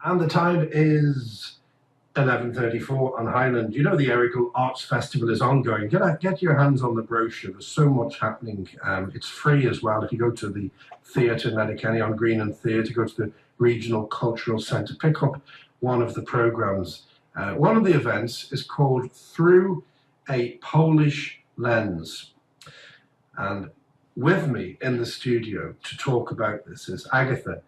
And the time is 11:34 on Highland. You know the Erical Arts Festival is ongoing. Get your hands on the brochure. There's so much happening. It's free as well. If you go to the theatre in Letterkenny on Green and Theatre, go to the Regional Cultural Centre, pick up one of the programmes. One of the events is called Through a Polish Lens. And with me in the studio to talk about this is Agatha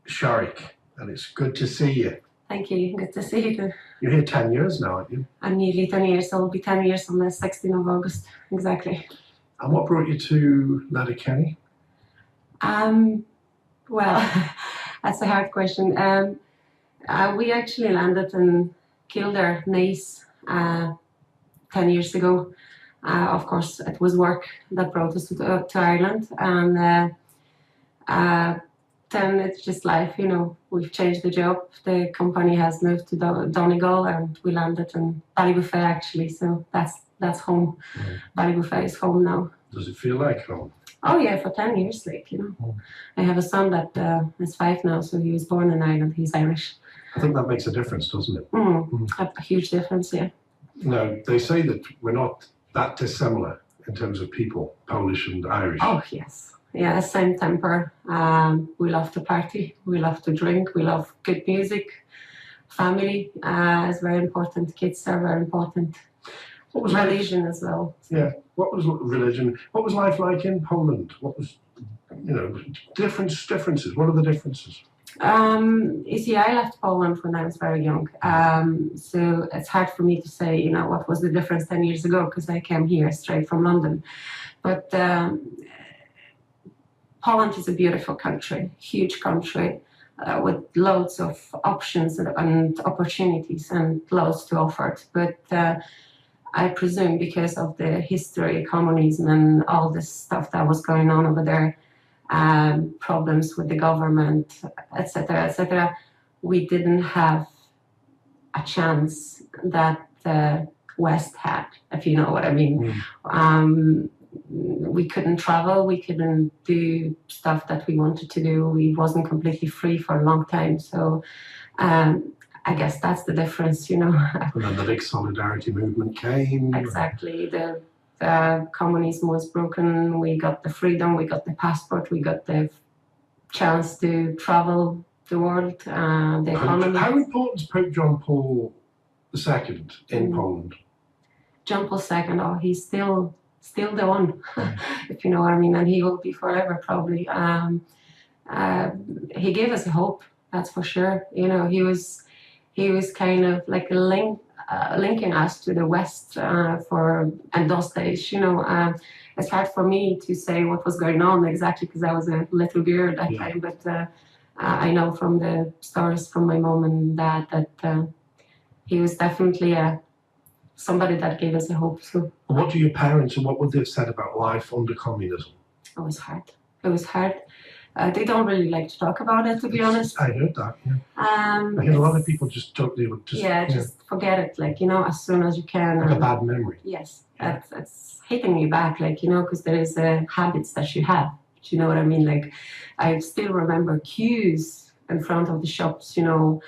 Sharik, and it's good to see you. Thank you, good to see you too. You're here 10 years now, aren't you? I'm nearly 10 years, so it'll be 10 years on the 16th of August, exactly. And what brought you to Letterkenny? Well, that's a hard question. We actually landed in Kildare, Naas, 10 years ago. Of course, it was work that brought us to Ireland, and then it's just life, you know. We've changed the job. The company has moved to Donegal, and we landed in Ballybuffet actually. So that's home. Ballybuffet is home now. Does it feel like home? Oh yeah, for 10 years, like, you know. I have a son that is 5 now, so he was born in Ireland. He's Irish. I think that makes a difference, doesn't it? A huge difference, yeah. No, they say that we're not that dissimilar in terms of people, Polish and Irish. Oh yes. Yeah, same temper. We love to party, we love to drink, we love good music. Family is very important, kids are very important. What was religion as well. Yeah, what was religion? What was life like in Poland? What was, you know, differences? What are the differences? You see, I left Poland when I was very young, so it's hard for me to say, you know, what was the difference 10 years ago, because I came here straight from London. But Poland is a beautiful country, huge country, with loads of options and opportunities and loads to offer. But I presume because of the history, communism, and all this stuff that was going on over there, problems with the government, etc., etc., we didn't have a chance that the West had, if you know what I mean. We couldn't travel, we couldn't do stuff that we wanted to do. We wasn't completely free for a long time. So I guess that's the difference, you know. And then the big solidarity movement came. Exactly. The communism was broken. We got the freedom, we got the passport, we got the chance to travel the world, the economy. How important is Pope John Paul II in Poland? John Paul II, oh, he's still the one, if you know what I mean, and he will be forever probably. He gave us a hope, that's for sure. You know, he was kind of like a linking us to the West and those days, you know. It's hard for me to say what was going on exactly because I was a little girl at that time, but I know from the stories from my mom and dad that he was definitely somebody that gave us a hope. So, what do your parents and what would they have said about life under communism? It was hard. It was hard. They don't really like to talk about it, to be honest. I heard that, yeah. I hear a lot of people just forget it, like, you know, as soon as you can. Like a bad memory. Yes, it's hitting you back, like, you know, because there is habits that you have. Do you know what I mean? Like, I still remember queues in front of the shops, you know,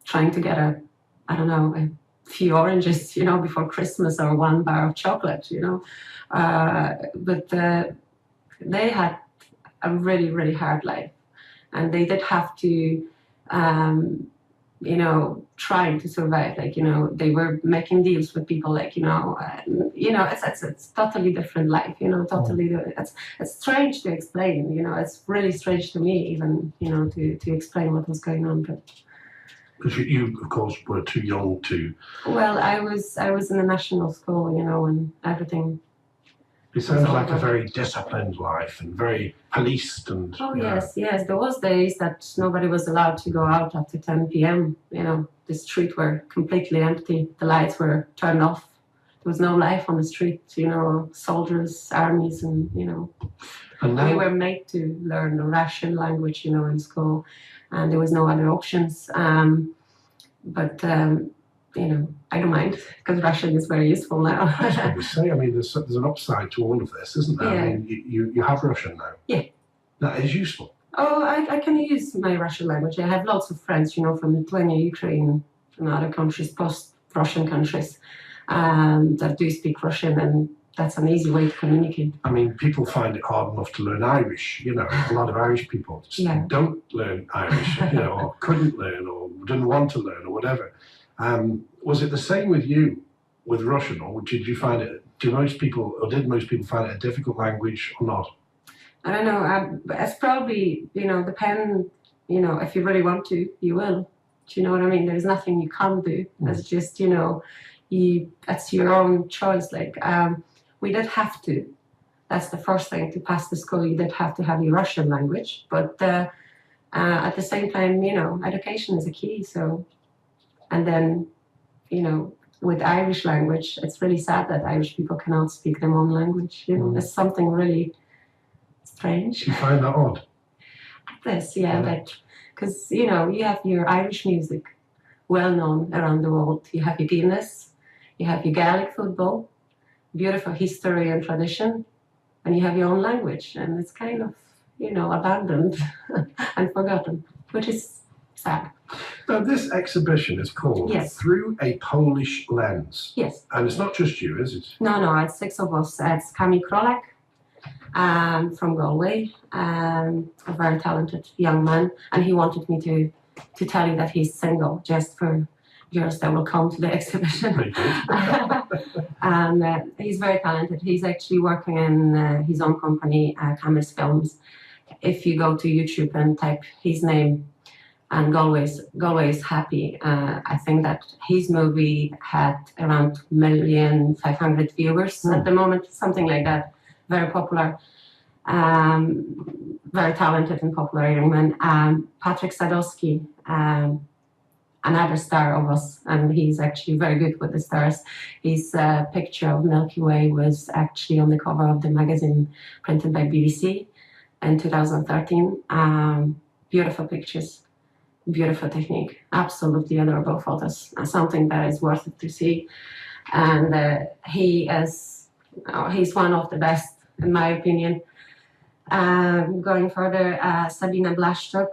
trying to get a few oranges, you know, before Christmas, or 1 bar of chocolate, you know. But they had a really, really hard life, and they did have to, you know, trying to survive. Like, you know, they were making deals with people, like, you know, it's totally different life, you know, totally. It's strange to explain, you know, it's really strange to me even, you know, to explain what was going on, but. Because you, of course, were too young to. Well, I was in a national school, you know, and everything. It sounds like a very disciplined life and very policed and. Oh yes. There was days that nobody was allowed to go out after 10 p.m. You know, the streets were completely empty. The lights were turned off. There was no life on the street. You know, soldiers, armies, and you know. And now, we were made to learn the Russian language, you know, in school, and there was no other options. But you know, I don't mind because Russian is very useful now. I was going to say, I mean, there's an upside to all of this, isn't there? Yeah. I mean, you have Russian now. Yeah. That is useful. Oh, I can use my Russian language. I have lots of friends, you know, from Lithuania, Ukraine, and other countries, post-Russian countries, that do speak Russian, and that's an easy way to communicate. I mean, people find it hard enough to learn Irish. You know, a lot of Irish people just don't learn Irish, you know, or couldn't learn, or didn't want to learn, or whatever. Was it the same with you, with Russian, or did you find it? Did most people find it a difficult language or not? I don't know. It's probably, you know, depend. You know, if you really want to, you will. Do you know what I mean? There's nothing you can't do. It's just, you know, it's your own choice. Like, we did have to. That's the first thing to pass the school. You did have to have your Russian language, but at the same time, you know, education is a key. So, and then, you know, with Irish language, it's really sad that Irish people cannot speak their own language. You know, it's something really strange. You find that odd? This, yeah, because, you know, you have your Irish music well known around the world. You have your Guinness, you have your Gaelic football, beautiful history and tradition, and you have your own language, and it's kind of, you know, abandoned and forgotten, which is sad. Now, this exhibition is called Through a Polish Lens. Yes. And it's not just you, is it? No, it's 6 of us. It's Kamil Krolak from Galway, a very talented young man, and he wanted me to tell you that he's single, just for girls that will come to the exhibition. And he's very talented. He's actually working in his own company, Kamil's Films. If you go to YouTube and type his name, and Galway is happy. I think that his movie had around 1,500,000 viewers at the moment, something like that. Very popular, very talented and popular young man. Patrick Sadowski, another star of us, and he's actually very good with the stars. His picture of Milky Way was actually on the cover of the magazine printed by BBC in 2013. Beautiful pictures. Beautiful technique, absolutely adorable photos, something that is worth it to see. And he's one of the best, in my opinion. Going further, Sabina Blaszczuk,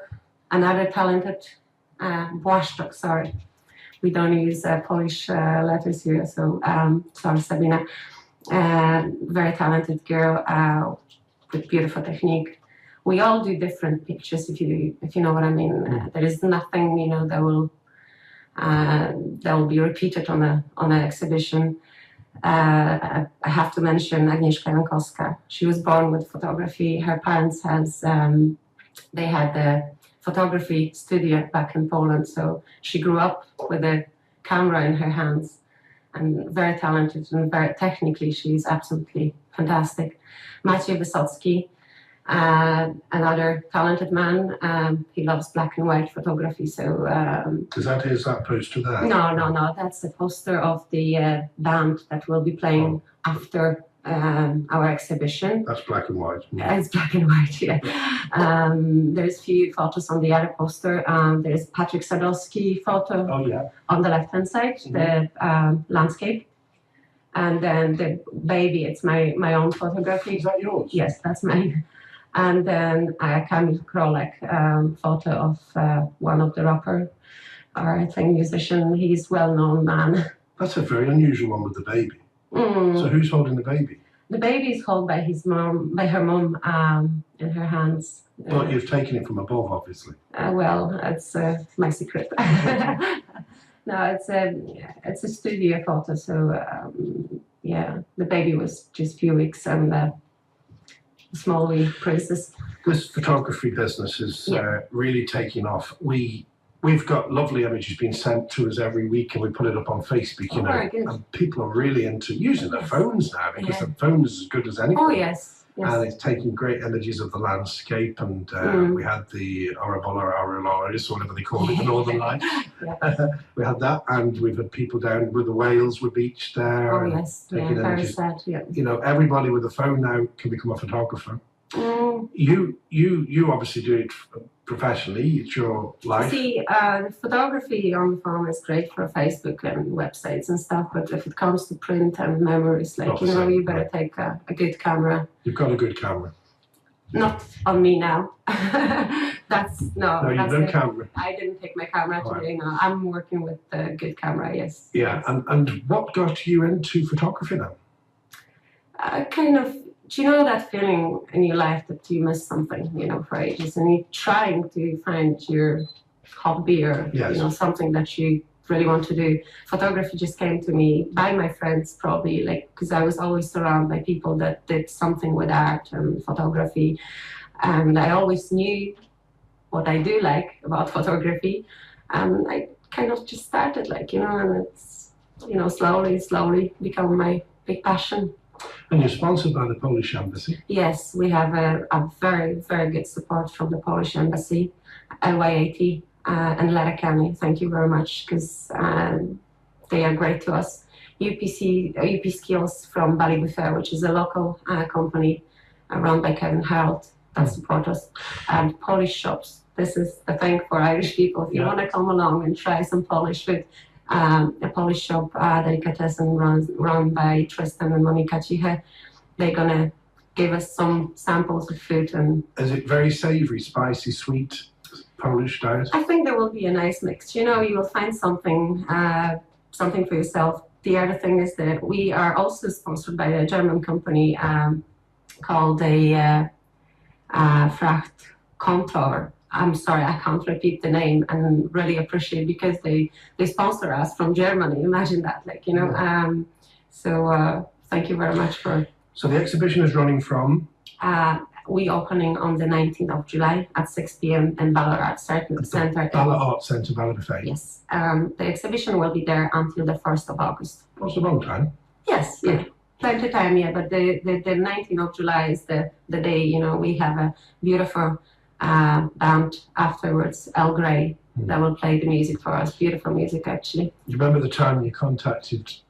another talented, Błaszczuk, sorry. We don't use Polish letters here, so sorry, Sabina. Very talented girl with beautiful technique. We all do different pictures, if you know what I mean. There is nothing, you know, that will be repeated on an exhibition. I have to mention Agnieszka Jankowska. She was born with photography. Her parents they had a photography studio back in Poland, so she grew up with a camera in her hands, and very talented and very technically, she's absolutely fantastic. Maciej Wysocki. Another talented man. He loves black and white photography. So is that poster there? No. That's the poster of the band that will be playing after our exhibition. That's black and white. It's black and white. Yeah. There's few photos on the other poster. There's Patrick Sadowski photo. Oh yeah. On the left-hand side, the landscape. And then the baby, it's my own photography. Is that yours? Yes, that's mine. And then Kamil Krolak photo of one of the rapper, or I think musician. He's well-known man. That's a very unusual one with the baby. So who's holding the baby? The baby is held by her mom in her hands. But you've taken it from above, obviously. Well, it's my secret. No, it's a studio photo. So yeah, the baby was just a few weeks, and small wee princess. This photography business is really taking off. We've got lovely images being sent to us every week, and we put it up on Facebook, you know, and people are really into using their phones now, because the phone is as good as anything. Oh, yes. And it's taking great images of the landscape, and we had the Aurora, whatever they call it, the Northern Lights. We had that, and we've had people down with the Wales with beach there. Oh, yes. Taking very images. sad, You know, everybody with a phone now can become a photographer. You obviously do it professionally. It's your life. See, the photography on the phone is great for Facebook and websites and stuff, but if it comes to print and memories, like, you better take a good camera. You've got a good camera. Not on me now. No, you've that's no it. camera. I didn't take my camera All today. No, I'm working with a good camera. Yes. Yeah, Yes. and what got you into photography now? Kind of. Do you know that feeling in your life that you miss something, for ages, and you're trying to find your hobby or Yes. something that you really want to do. Photography just came to me by my friends, probably, like, because I was always surrounded by people that did something with art and photography, and I always knew what I do like about photography, and I kind of just started, and it's slowly become my big passion. And you're sponsored by the Polish Embassy. Yes, we have a very, very good support from the Polish Embassy, LYAT, and Letterkenny. Thank you very much, because they are great to us. UP Skills from Ballybuffet, which is a local company run by Kevin Harold that support us. And Polish shops. This is the thing for Irish people. If you want to come along and try some Polish food, a Polish shop, delicatessen run by Tristan and Monika Ciche. They're gonna give us some samples of food. And is it very savoury, spicy, sweet Polish diet? I think there will be a nice mix. You will find something for yourself. The other thing is that we are also sponsored by a German company called a Fracht Kontor. I'm sorry, I can't repeat the name, and really appreciate, because they sponsor us from Germany. Imagine that, So thank you very much for. So the exhibition is running from? We opening on the 19th of July at 6 p.m. in Ballard Arts Centre. Ballard Arts Centre, Ballybuffet. Yes. The exhibition will be there until the 1st of August. That's a long time. Yes, yeah. Plenty of time, yeah. But the 19th of July is the day, we have a beautiful band afterwards, El Grey, that will play the music for us. Beautiful music, actually. You remember the time you contacted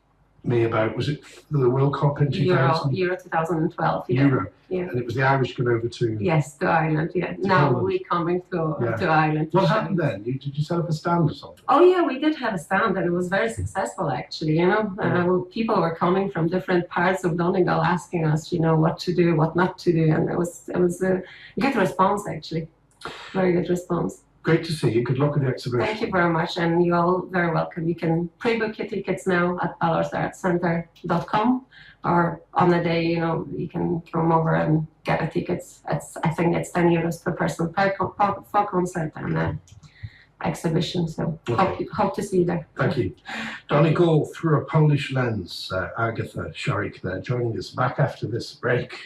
me about, was it the World Cup in 2000? Euro 2012. Yeah. Euro. Yeah. And it was the Irish going over to... Yes, to Ireland, yeah. Now we're coming to Ireland. What happened then? Did you set up a stand or something? Oh yeah, we did have a stand, and it was very successful, actually. People were coming from different parts of Donegal asking us, what to do, what not to do, and it was a good response, actually. Very good response. Great to see you. Good luck with the exhibition. Thank you very much, and you're all very welcome. You can pre-book your tickets now at ballardartscentre.com, or on the day, you can come over and get the tickets. I think it's €10 per person for concert and exhibition. So hope to see you there. Thank you. Donegal through a Polish lens. Agatha Sharrock there joining us back after this break.